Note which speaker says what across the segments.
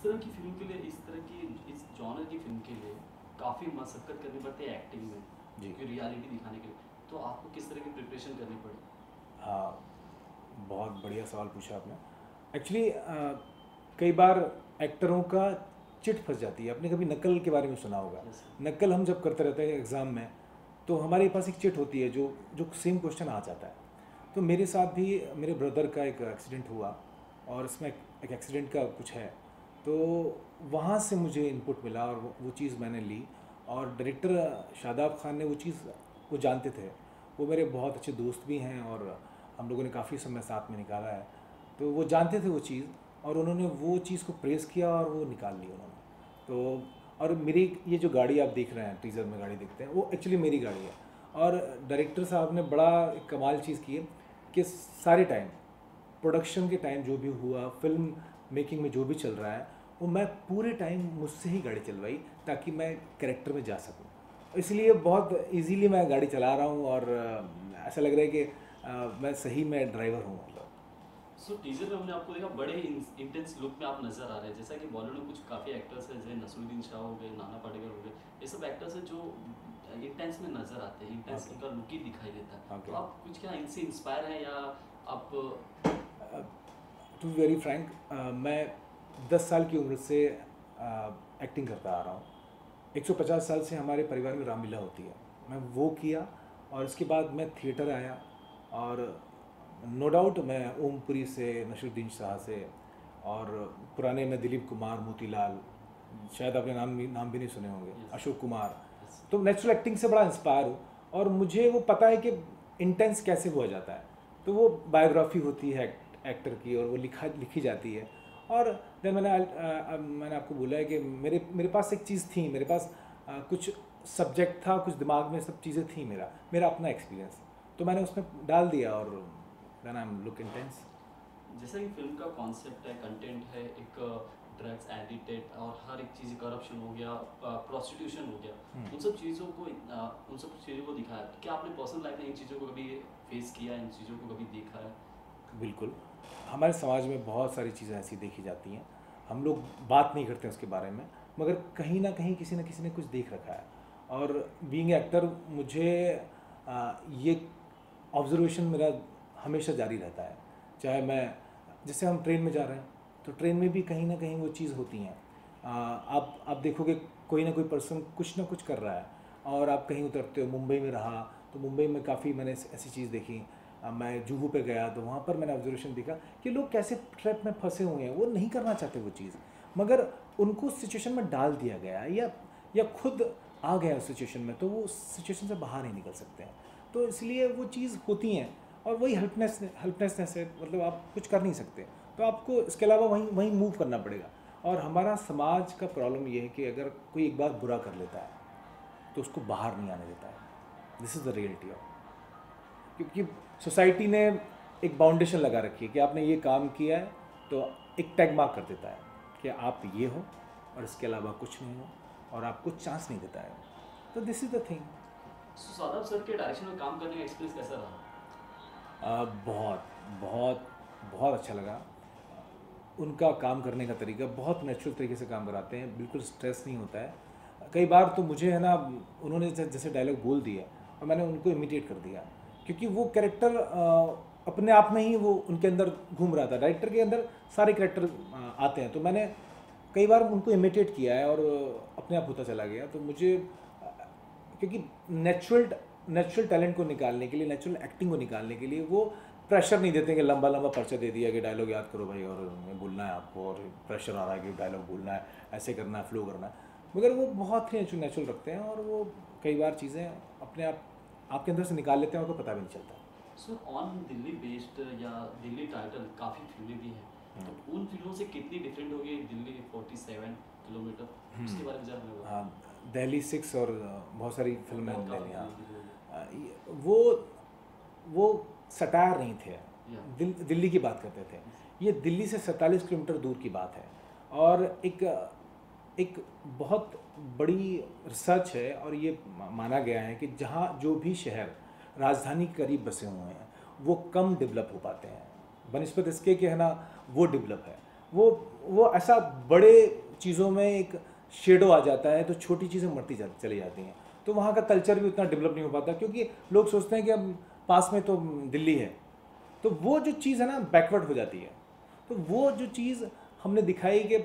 Speaker 1: इस तरह की फ़िल्म के लिए, इस तरह की इस जॉनर की फ़िल्म के लिए काफ़ी मशक्क़त करनी पड़ती है एक्टिंग में,
Speaker 2: जी।
Speaker 1: क्योंकि रियलिटी दिखाने के लिए। तो आपको किस तरह की प्रिपरेशन करनी पड़ी?
Speaker 2: हाँ, बहुत बढ़िया सवाल पूछा आपने। एक्चुअली कई बार एक्टरों का चिट फंस जाती है। आपने कभी नकल के बारे में सुना होगा।
Speaker 1: Yes sir.
Speaker 2: नकल हम जब करते रहते हैं एग्ज़ाम में, तो हमारे पास एक चिट होती है जो जो सेम क्वेश्चन आ जाता है। तो मेरे साथ भी मेरे ब्रदर का एक एक्सीडेंट हुआ, और इसमें एक एक्सीडेंट का कुछ है। तो वहाँ से मुझे इनपुट मिला और वो चीज़ मैंने ली। और डायरेक्टर शादाब खान ने वो चीज़, वो जानते थे। वो मेरे बहुत अच्छे दोस्त भी हैं और हम लोगों ने काफ़ी समय साथ में निकाला है। तो वो जानते थे वो चीज़, और उन्होंने वो चीज़ को प्रेज़ किया और वो निकाल ली उन्होंने। तो और मेरी ये जो गाड़ी आप देख रहे हैं, टीज़र में गाड़ी देखते हैं, वो एक्चुअली मेरी गाड़ी है। और डायरेक्टर साहब ने बड़ा एक कमाल चीज़ की है कि सारे टाइम, प्रोडक्शन के टाइम जो भी हुआ, फिल्म मेकिंग में जो भी चल रहा है, वो मैं पूरे टाइम मुझसे ही गाड़ी चलवाई, ताकि मैं कैरेक्टर में जा सकूं। इसलिए बहुत इजीली मैं गाड़ी चला रहा हूं, और ऐसा लग रहा है कि मैं सही में ड्राइवर हूं, मतलब।
Speaker 1: सो टीजर में हमने आपको देखा बड़े इंटेंस लुक में आप नजर आ रहे हैं, जैसा कि बॉलीवुड में कुछ काफ़ी एक्टर्स हैं, जैसे नसरुद्दीन शाह हो गए, नाना पाटेकर हो गए, ये सब एक्टर्स हैं जो इंटेंस में नजर आते हैं, इंटेंस
Speaker 2: ओके।
Speaker 1: उनका लुक ही दिखाई देता है। तो
Speaker 2: ओके।
Speaker 1: आप कुछ क्या इनसे इंस्पायर हैं, या आप?
Speaker 2: टू बी वेरी फ्रैंक, मैं 10 साल की उम्र से एक्टिंग करता आ रहा हूँ। 150 साल से हमारे परिवार में रामलीला होती है, मैं वो किया। और इसके बाद मैं थिएटर आया, और नो डाउट मैं ओमपुरी से, नसीरुद्दीन शाह से, और पुराने में दिलीप कुमार, मोतीलाल, शायद आपने नाम भी नहीं सुने होंगे,
Speaker 1: यस।
Speaker 2: अशोक कुमार।
Speaker 1: यस।
Speaker 2: तो नेचुरल एक्टिंग से बड़ा इंस्पायर हूँ, और मुझे वो पता है कि इंटेंस कैसे हुआ जाता है। तो वो बायोग्राफी होती है एक्टर की, और वो लिखी जाती है। और देन मैंने आपको बोला है कि मेरे पास एक चीज़ थी, मेरे पास कुछ सब्जेक्ट था, कुछ दिमाग में सब चीज़ें थी, मेरा अपना एक्सपीरियंस, तो मैंने उसमें डाल दिया, और then I am look intense.
Speaker 1: जैसा कि फिल्म का कॉन्सेप्ट है, कंटेंट है, एक ड्रग्स एडिक्टेड और हर एक चीज़, करप्शन हो गया, प्रोस्टिट्यूशन हो गया, उन सब चीज़ों को दिखाया। तो क्या आपने पर्सनल लाइफ में इन चीज़ों को कभी फेस किया, इन चीज़ों को कभी देखा है?
Speaker 2: बिल्कुल। हमारे समाज में बहुत सारी चीज़ें ऐसी देखी जाती हैं, हम लोग बात नहीं करते उसके बारे में, मगर कहीं ना कहीं किसी न किसी ने कुछ देख रखा है। और बीइंग एक्टर, मुझे ये ऑब्जर्वेशन मेरा हमेशा जारी रहता है। चाहे मैं, जैसे हम ट्रेन में जा रहे हैं, तो ट्रेन में भी कहीं ना कहीं वो चीज़ होती हैं। आप देखोगे कोई ना कोई पर्सन कुछ ना कुछ कर रहा है, और आप कहीं उतरते हो, मुंबई में रहा तो मुंबई में काफ़ी मैंने ऐसी चीज़ देखी। मैं जुहू पे गया तो वहाँ पर मैंने ऑब्जर्वेशन देखा कि लोग कैसे ट्रैप में फंसे हुए हैं, वो नहीं करना चाहते वो चीज़, मगर उनको सिचुएशन में डाल दिया गया, या खुद आ गया उस सिचुएशन में, तो वो उस सिचुएशन से बाहर नहीं निकल सकते हैं। तो इसलिए वो चीज़ होती हैं, और वही हेल्पलेसनेस है, मतलब आप कुछ कर नहीं सकते, तो आपको इसके अलावा वहीं वहीं मूव करना पड़ेगा। और हमारा समाज का प्रॉब्लम ये है कि अगर कोई एक बार बुरा कर लेता है, तो उसको बाहर नहीं आने देता है। This is the reality of, क्योंकि सोसाइटी ने एक बाउंडेशन लगा रखी है कि आपने ये काम किया है, तो एक टैग मार्क कर देता है कि आप ये हो, और इसके अलावा कुछ नहीं हो, और आपको चांस नहीं देता है। तो this is the thing.
Speaker 1: So Shadab sir के डायरेक्शन में काम करने का एक्सपीरियंस कैसा रहा?
Speaker 2: बहुत बहुत बहुत अच्छा लगा। उनका काम करने का तरीका, बहुत नेचुरल तरीके से काम कराते हैं, बिल्कुल स्ट्रेस नहीं होता है। कई बार तो मुझे है ना, उन्होंने जैसे डायलॉग बोल दिया और मैंने उनको इमिटेट कर दिया, क्योंकि वो कैरेक्टर अपने आप में ही वो उनके अंदर घूम रहा था। डायरेक्टर के अंदर सारे कैरेक्टर आते हैं, तो मैंने कई बार उनको इमिटेट किया है, और अपने आप होता चला गया। तो मुझे क्योंकि नेचुरल टैलेंट को निकालने के लिए, नेचुरल एक्टिंग को निकालने के लिए वो प्रेशर नहीं देते कि लंबा लंबा पर्चा दे दिया कि डायलॉग याद करो भाई, और बोलना है आपको, और प्रेशर आ रहा है कि डायलॉग बोलना है, ऐसे करना है, फ्लो करना है। मगर वो बहुत ही नेचुरल रखते हैं, और वो कई बार चीज़ें अपने आप आपके अंदर से निकाल लेते हैं, आपको पता भी नहीं चलता।
Speaker 1: सो ऑन दिल्ली बेस्ड या दिल्ली टाइटल काफ़ी फिल्में भी हैं, तो उन फिल्मों से कितनी डिफरेंट होगी दिल्ली 47 किलोमीटर, उसके बारे में जरा हमें बताओ।
Speaker 2: हाँ, दिल्ली 6 और बहुत सारी फिल्में
Speaker 1: और
Speaker 2: ले
Speaker 1: काफ़ी
Speaker 2: ली। हाँ,
Speaker 1: फिल्में की
Speaker 2: वो सटायर नहीं थे,
Speaker 1: या
Speaker 2: दिल्ली की बात करते थे। ये दिल्ली से 47 किलोमीटर दूर की बात है, और एक बहुत बड़ी रिसर्च है, और ये माना गया है कि जहाँ जो भी शहर राजधानी के करीब बसे हुए हैं, वो कम डेवलप हो पाते हैं, बनिस्बत इसके कि है ना वो डेवलप है। वो ऐसा बड़े चीज़ों में एक शेडो आ जाता है तो छोटी चीज़ें मरती चली जाती हैं। तो वहाँ का कल्चर भी उतना डेवलप नहीं हो पाता क्योंकि लोग सोचते हैं कि अब पास में तो दिल्ली है, तो वो जो चीज़ है ना बैकवर्ड हो जाती है। तो वो जो चीज़ हमने दिखाई कि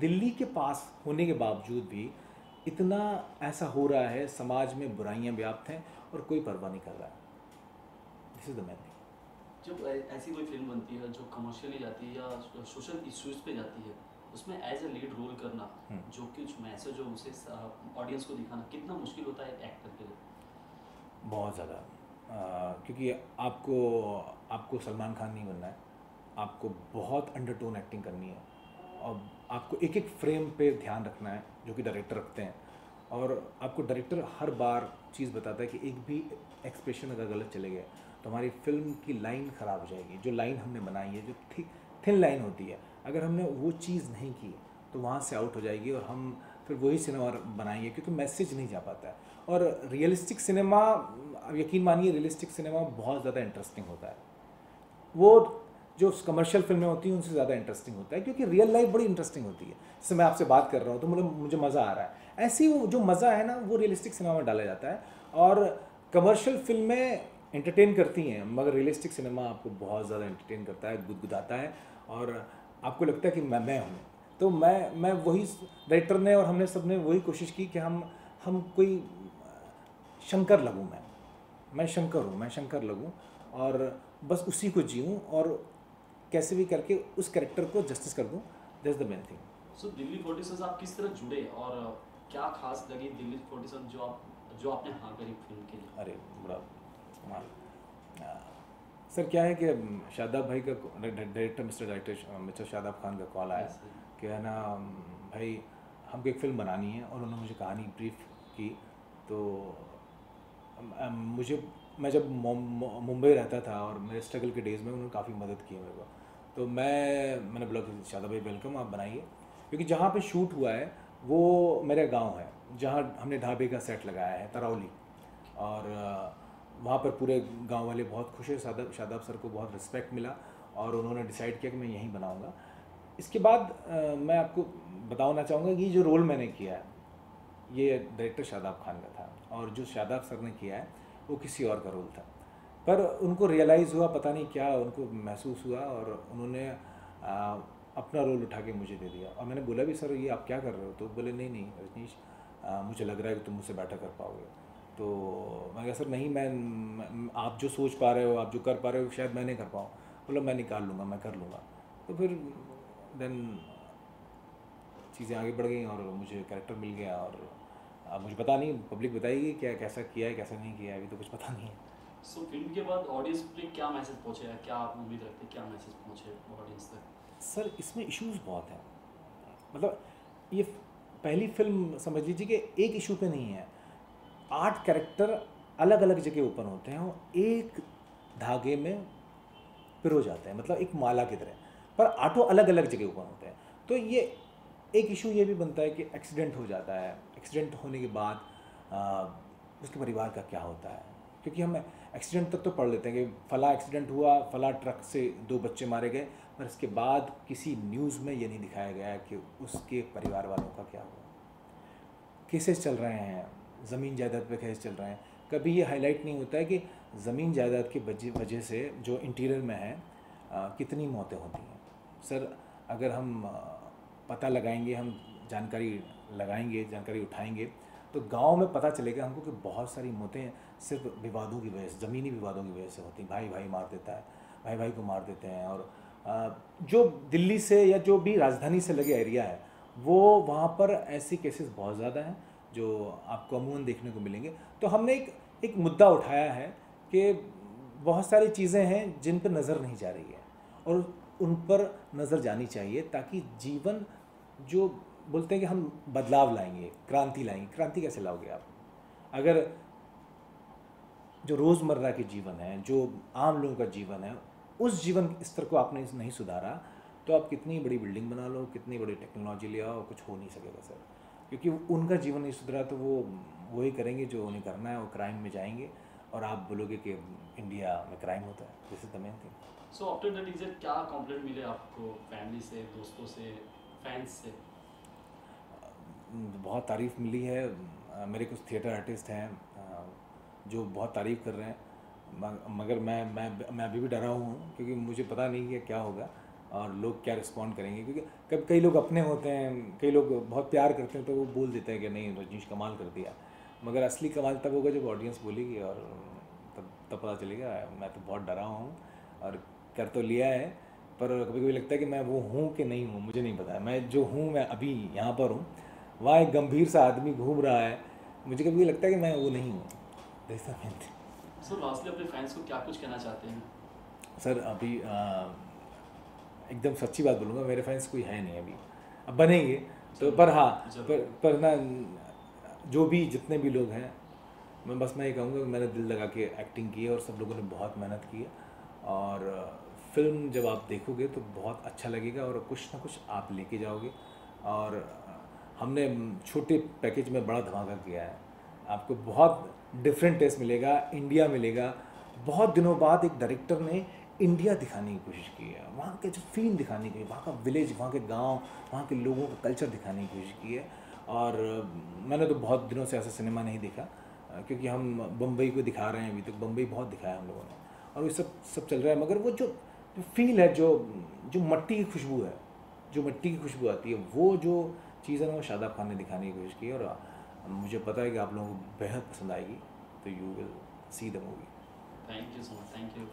Speaker 2: दिल्ली के पास होने के बावजूद भी इतना ऐसा हो रहा है, समाज में बुराइयां व्याप्त हैं और कोई परवाह नहीं कर रहा है। This is the main thing.
Speaker 1: जब ऐसी कोई फिल्म बनती है जो कमर्शियली जाती है या सोशल इश्यूज पे जाती है, उसमें एज ए लीड रोल करना, जो कुछ मैसेज हो उसे ऑडियंस को दिखाना कितना मुश्किल होता है एक एक्टर के लिए?
Speaker 2: बहुत ज़्यादा, क्योंकि आपको सलमान खान नहीं बनना है, आपको बहुत अंडरटोन एक्टिंग करनी है और आपको एक एक फ्रेम पे ध्यान रखना है जो कि डायरेक्टर रखते हैं। और आपको डायरेक्टर हर बार चीज़ बताता है कि एक भी एक्सप्रेशन अगर गलत चले गए तो हमारी फिल्म की लाइन ख़राब हो जाएगी। जो लाइन हमने बनाई है, जो थिन लाइन होती है, अगर हमने वो चीज़ नहीं की तो वहाँ से आउट हो जाएगी और हम फिर वही सिनेमा बनाएंगे क्योंकि मैसेज नहीं जा पाता है। और रियलिस्टिक सिनेमा, अब यकीन मानिए, रियलिस्टिक सिनेमा बहुत ज़्यादा इंटरेस्टिंग होता है। वो जो कमर्शियल फिल्में होती हैं उनसे ज़्यादा इंटरेस्टिंग होता है क्योंकि रियल लाइफ बड़ी इंटरेस्टिंग होती है। जैसे मैं आपसे बात कर रहा हूँ तो मुझे मज़ा आ रहा है, ऐसे ही वो जो मज़ा है ना वो रियलिस्टिक सिनेमा में डाला जाता है। और कमर्शियल फिल्में एंटरटेन करती हैं मगर रियलिस्टिक सिनेमा आपको बहुत ज़्यादा एंटरटेन करता है, गुदगुदाता है और आपको लगता है कि मैं हूँ। तो मैं वही, डायरेक्टर ने और हमने सब ने वही कोशिश की कि हम कोई शंकर लगूँ, मैं शंकर हूँ, मैं शंकर लगूँ और बस उसी को जीऊँ और कैसे भी करके उस कैरेक्टर को जस्टिस कर दूँ। That's the main thing.
Speaker 1: So Delhi 47 आप किस तरह जुड़े और क्या खास लगी दिल्ली 47 जो आपने हाँ करी फिल्म के लिए?
Speaker 2: अरे बड़ा कमाल। सर क्या है कि शादाब भाई का डायरेक्टर मिस्टर शादाब खान का कॉल आया कि है ना भाई हमको एक फ़िल्म बनानी है और उन्होंने मुझे कहानी ब्रीफ की। तो मैं जब मुंबई रहता था और मेरे स्ट्रगल के डेज़ में उन्होंने काफ़ी मदद की है मेरे को। तो मैंने बोला कि शादाब भाई वेलकम, आप बनाइए। क्योंकि जहाँ पे शूट हुआ है वो मेरा गांव है जहाँ हमने ढाबे का सेट लगाया है, तरौली। और वहाँ पर पूरे गांव वाले बहुत खुश हैं। शादाब सर को बहुत रिस्पेक्ट मिला और उन्होंने डिसाइड किया कि मैं यहीं बनाऊँगा। इसके बाद मैं आपको बताना चाहूँगा कि ये जो रोल मैंने किया है ये डायरेक्टर शादाब खान का था और जो शादाब सर ने किया है वो किसी और का रोल था। पर उनको रियलाइज़ हुआ, पता नहीं क्या उनको महसूस हुआ और उन्होंने अपना रोल उठा के मुझे दे दिया। और मैंने बोला भी सर ये आप क्या कर रहे हो? तो बोले नहीं नहीं रजनीश, मुझे लग रहा है कि तुम मुझसे बेटर कर पाओगे। तो मैं कहा सर नहीं, मैं आप जो सोच पा रहे हो, आप जो कर पा रहे हो शायद मैं नहीं कर पाऊँ। बोला मैं निकाल लूँगा, मैं कर लूँगा। तो फिर देन चीज़ें आगे बढ़ गई और मुझे कैरेक्टर मिल गया। और अब मुझे पता नहीं, पब्लिक बताएगी क्या कैसा किया है कैसा नहीं किया है, अभी तो कुछ पता नहीं है।
Speaker 1: सो फिल्म के बाद ऑडियंस पे क्या मैसेज पहुँचेगा, क्या आप उम्मीद रखते हैं क्या मैसेज पहुँचे ऑडियंस तक?
Speaker 2: सर इसमें इश्यूज बहुत हैं, मतलब ये पहली फिल्म समझ लीजिए कि एक इशू पे नहीं है, 8 कैरेक्टर अलग अलग जगह ओपन होते हैं और एक धागे में पिरो जाते हैं, मतलब एक माला की तरह, पर 8 अलग अलग जगह ओपन होते हैं। तो ये एक इशू ये भी बनता है कि एक्सीडेंट हो जाता है, एक्सीडेंट होने के बाद उसके परिवार का क्या होता है। क्योंकि हम एक्सीडेंट तक तो पढ़ लेते हैं कि फला एक्सीडेंट हुआ, फला ट्रक से 2 बच्चे मारे गए, पर इसके बाद किसी न्यूज़ में ये नहीं दिखाया गया कि उसके परिवार वालों का क्या हुआ। केसेस चल रहे हैं, ज़मीन जायदाद पे केस चल रहे हैं, कभी ये हाईलाइट नहीं होता है कि ज़मीन जायदाद की वजह से जो इंटीरियर में है कितनी मौतें होती हैं। सर अगर हम पता लगाएंगे, हम जानकारी लगाएंगे, जानकारी उठाएंगे तो गांव में पता चलेगा हमको कि बहुत सारी मौतें सिर्फ विवादों की वजह से, ज़मीनी विवादों की वजह से होती हैं। भाई भाई मार देता है, भाई भाई को मार देते हैं। और जो दिल्ली से या जो भी राजधानी से लगे एरिया है वो वहाँ पर ऐसी केसेस बहुत ज़्यादा हैं जो आपको अमूमन देखने को मिलेंगे। तो हमने एक मुद्दा उठाया है कि बहुत सारी चीज़ें हैं जिन पर नज़र नहीं जा रही है और उन पर नज़र जानी चाहिए ताकि जीवन, जो बोलते हैं कि हम बदलाव लाएंगे, क्रांति लाएंगे। क्रांति कैसे लाओगे आप अगर जो रोज़मर्रा के जीवन है, जो आम लोगों का जीवन है, उस जीवन स्तर को आपने नहीं सुधारा तो आप कितनी बड़ी बिल्डिंग बना लो, कितनी बड़ी टेक्नोलॉजी ले आओ, कुछ हो नहीं सकेगा सर। क्योंकि उनका जीवन नहीं सुधरा तो वो वही करेंगे जो उन्हें करना है, वो क्राइम में जाएंगे और आप बोलोगे कि इंडिया में क्राइम होता है। This is the main thing.
Speaker 1: So after the teaser क्या कॉम्प्लीमेंट मिले आपको, फैमिली से, दोस्तों से, फैंस से?
Speaker 2: बहुत तारीफ़ मिली है। मेरे कुछ थिएटर आर्टिस्ट हैं जो बहुत तारीफ़ कर रहे हैं, मगर मैं अभी भी डरा हुआ हूँ, क्योंकि मुझे पता नहीं कि क्या होगा और लोग क्या रिस्पॉन्ड करेंगे। क्योंकि कब कई लोग अपने होते हैं, कई लोग बहुत प्यार करते हैं, तो वो बोल देते हैं कि नहीं रजनीश कमाल कर दिया, मगर असली कमाल तब होगा जब ऑडियंस बोलेगी, और तब पता चलेगा। मैं तो बहुत डरा हुआ हूँ और कर तो लिया है, पर कभी कभी लगता है कि मैं वो हूँ कि नहीं हूँ, मुझे नहीं पता। मैं जो हूँ, मैं अभी यहाँ पर हूँ, वहाँ एक गंभीर सा आदमी घूम रहा है, मुझे कभी लगता है कि मैं वो नहीं हूँ। जैसा मैं
Speaker 1: सो लास्टली अपने फैंस को क्या कुछ कहना चाहते हैं?
Speaker 2: सर अभी एकदम सच्ची बात बोलूँगा, मेरे फैंस कोई है नहीं अभी, अब बनेंगे तो।
Speaker 1: जरूर
Speaker 2: पर हाँ,
Speaker 1: जरूर।
Speaker 2: पर ना, जो भी जितने भी लोग हैं, मैं ये कहूँगा कि मैंने दिल लगा के एक्टिंग की है और सब लोगों ने बहुत मेहनत की है, और फिल्म जब आप देखोगे तो बहुत अच्छा लगेगा और कुछ ना कुछ आप लेके जाओगे। और हमने छोटे पैकेज में बड़ा धमाका किया है, आपको बहुत डिफरेंट टेस्ट मिलेगा, इंडिया मिलेगा। बहुत दिनों बाद एक डायरेक्टर ने इंडिया दिखाने की कोशिश की है, वहाँ के जो फील दिखाने की, वहाँ का विलेज, वहाँ के गांव, वहाँ के लोगों का कल्चर दिखाने की कोशिश की है। और मैंने तो बहुत दिनों से ऐसा सिनेमा नहीं देखा, क्योंकि हम बम्बई को दिखा रहे हैं, अभी तक बम्बई बहुत दिखाया हम लोगों ने, और ये सब चल रहा है, मगर वो जो फील है, जो जो मट्टी की खुशबू है, जो मिट्टी की खुशबू आती है, वो जो चीज़ है ना, वो शादाब खान ने दिखाने की कोशिश की है। और मुझे पता है कि आप लोगों को बेहद पसंद आएगी, तो you will see the movie.
Speaker 1: Thank you so much, thank you.